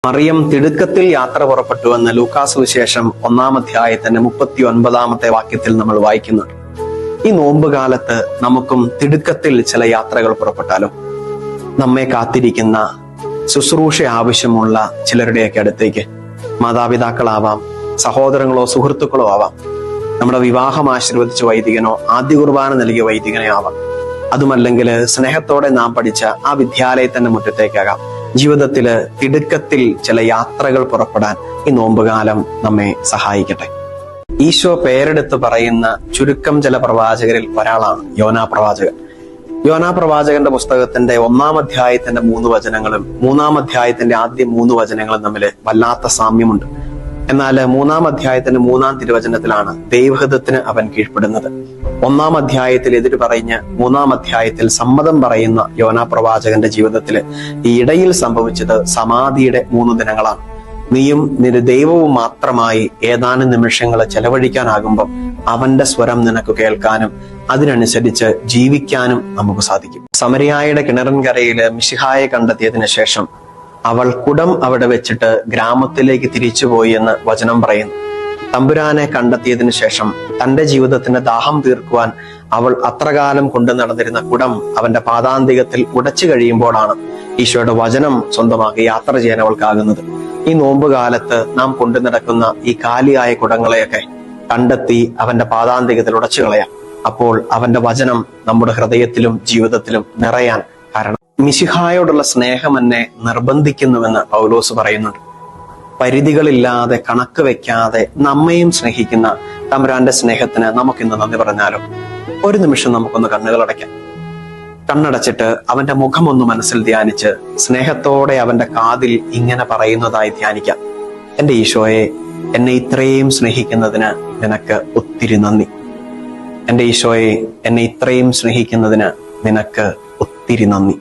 മറിയം തിടുക്കത്തിൽ യാത്ര പുറപ്പെട്ടുവെന്ന് ലൂക്കാസ് സുവിശേഷം 1-ാം അധ്യായത്തിന്റെ 39-ാമത്തെ വാക്യത്തിൽ നമ്മൾ വായിക്കുന്നുണ്ട്. ഈ നോമ്പ് കാലത്ത് നമുക്കും തിടുക്കത്തിൽ ചില യാത്രകൾ പുറപ്പെട്ടാലോ? നമ്മെ കാത്തിരിക്കുന്ന ശുശ്രൂഷ ആവശ്യമുള്ള ചിലരുടെയൊക്കെ അടുത്തേക്ക്, മാതാപിതാക്കളാവാം, സഹോദരങ്ങളോ സുഹൃത്തുക്കളോ ആവാം, നമ്മുടെ വിവാഹം ആശീർവദിച്ച വൈദികനോ ആദ്യ കുർബാന നൽകിയ വൈദികനോ ആവാം, അതുമല്ലെങ്കിൽ സ്നേഹത്തോടെ നാം പഠിച്ച ആ വിദ്യാലയത്തിന്റെ മുറ്റത്തേക്കാകാം. ജീവിതത്തില് തിടുക്കത്തിൽ ചില യാത്രകൾ പുറപ്പെടാൻ ഈ നോമ്പുകാലം നമ്മെ സഹായിക്കട്ടെ. ഈശോ പേരെടുത്ത് പറയുന്ന ചുരുക്കം ചില പ്രവാചകരിൽ ഒരാളാണ് യോനാ പ്രവാചകൻ. യോനാ പ്രവാചകന്റെ പുസ്തകത്തിന്റെ 1-ാം അധ്യായത്തിന്റെ 3 വചനങ്ങളും 3-ാം അധ്യായത്തിന്റെ ആദ്യ 3 വചനങ്ങളും തമ്മിൽ വല്ലാത്ത സാമ്യമുണ്ട്. എന്നാൽ 3-ാം അധ്യായത്തിന്റെ 3-ാം തിരുവചനത്തിലാണ് ദൈവഹിതത്തിന് അവൻ കീഴ്പ്പെടുന്നത്. 1-ാം അധ്യായത്തിൽ എതിര് പറഞ്ഞ് 3-ാം അധ്യായത്തിൽ സമ്മതം പറയുന്ന യോനാ പ്രവാചകന്റെ ജീവിതത്തിൽ ഈ ഇടയിൽ സംഭവിച്ചത് സമാധിയുടെ 3 ദിനങ്ങളാണ്. നീയും നിന്റെ ദൈവവും മാത്രമായി ഏതാനും നിമിഷങ്ങൾ ചെലവഴിക്കാനാകുമ്പോൾ അവന്റെ സ്വരം നിനക്ക് കേൾക്കാനും അതിനനുസരിച്ച് ജീവിക്കാനും നമുക്ക് സാധിക്കും. സമരിയായുടെ കിണറിൻകരയില് മിശിഹായെ കണ്ടെത്തിയതിനു ശേഷം അവൾ കുടം അവിടെ വെച്ചിട്ട് ഗ്രാമത്തിലേക്ക് തിരിച്ചുപോയി എന്ന് വചനം പറയുന്നു. തമ്പുരാനെ കണ്ടെത്തിയതിനു ശേഷം തന്റെ ജീവിതത്തിന്റെ ദാഹം തീർക്കുവാൻ അവൾ അത്രകാലം കൊണ്ടു നടന്നിരുന്ന കുടം അവന്റെ പാദാന്തികത്തിൽ ഉടച്ചു കഴിയുമ്പോഴാണ് ഈശോയുടെ വചനം സ്വന്തമാക്കി യാത്ര ചെയ്യാൻ അവൾക്കാകുന്നത്. ഈ നോമ്പുകാലത്ത് നാം കൊണ്ടു നടക്കുന്ന ഈ കാലിയായ കുടങ്ങളെയൊക്കെ കണ്ടെത്തി അവന്റെ പാദാന്തികത്തിൽ ഉടച്ചു കളയാം. അപ്പോൾ അവന്റെ വചനം നമ്മുടെ ഹൃദയത്തിലും ജീവിതത്തിലും നിറയാൻ കാരണം. മിശിഹായോടുള്ള സ്നേഹം എന്നെ നിർബന്ധിക്കുന്നുവെന്ന് പൗലോസ് പറയുന്നുണ്ട്. പരിധികളില്ലാതെ കണക്ക് വെക്കാതെ നമ്മയും സ്നേഹിക്കുന്ന തമ്പുരാന്റെ സ്നേഹത്തിന് നമുക്കിന്ന് നന്ദി പറഞ്ഞാലോ? ഒരു നിമിഷം നമുക്കൊന്ന് കണ്ണുകളടയ്ക്കാം. കണ്ണടച്ചിട്ട് അവന്റെ മുഖമൊന്ന് മനസ്സിൽ ധ്യാനിച്ച് സ്നേഹത്തോടെ അവന്റെ കാതിൽ ഇങ്ങനെ പറയുന്നതായി ധ്യാനിക്കാം. എന്റെ ഈശോയെ, എന്നെ ഇത്രയും സ്നേഹിക്കുന്നതിന് നിനക്ക് ഒത്തിരി നന്ദി. എന്റെ ഈശോയെ, എന്നെ ഇത്രയും സ്നേഹിക്കുന്നതിന് നിനക്ക് ഒത്തിരി നന്ദി.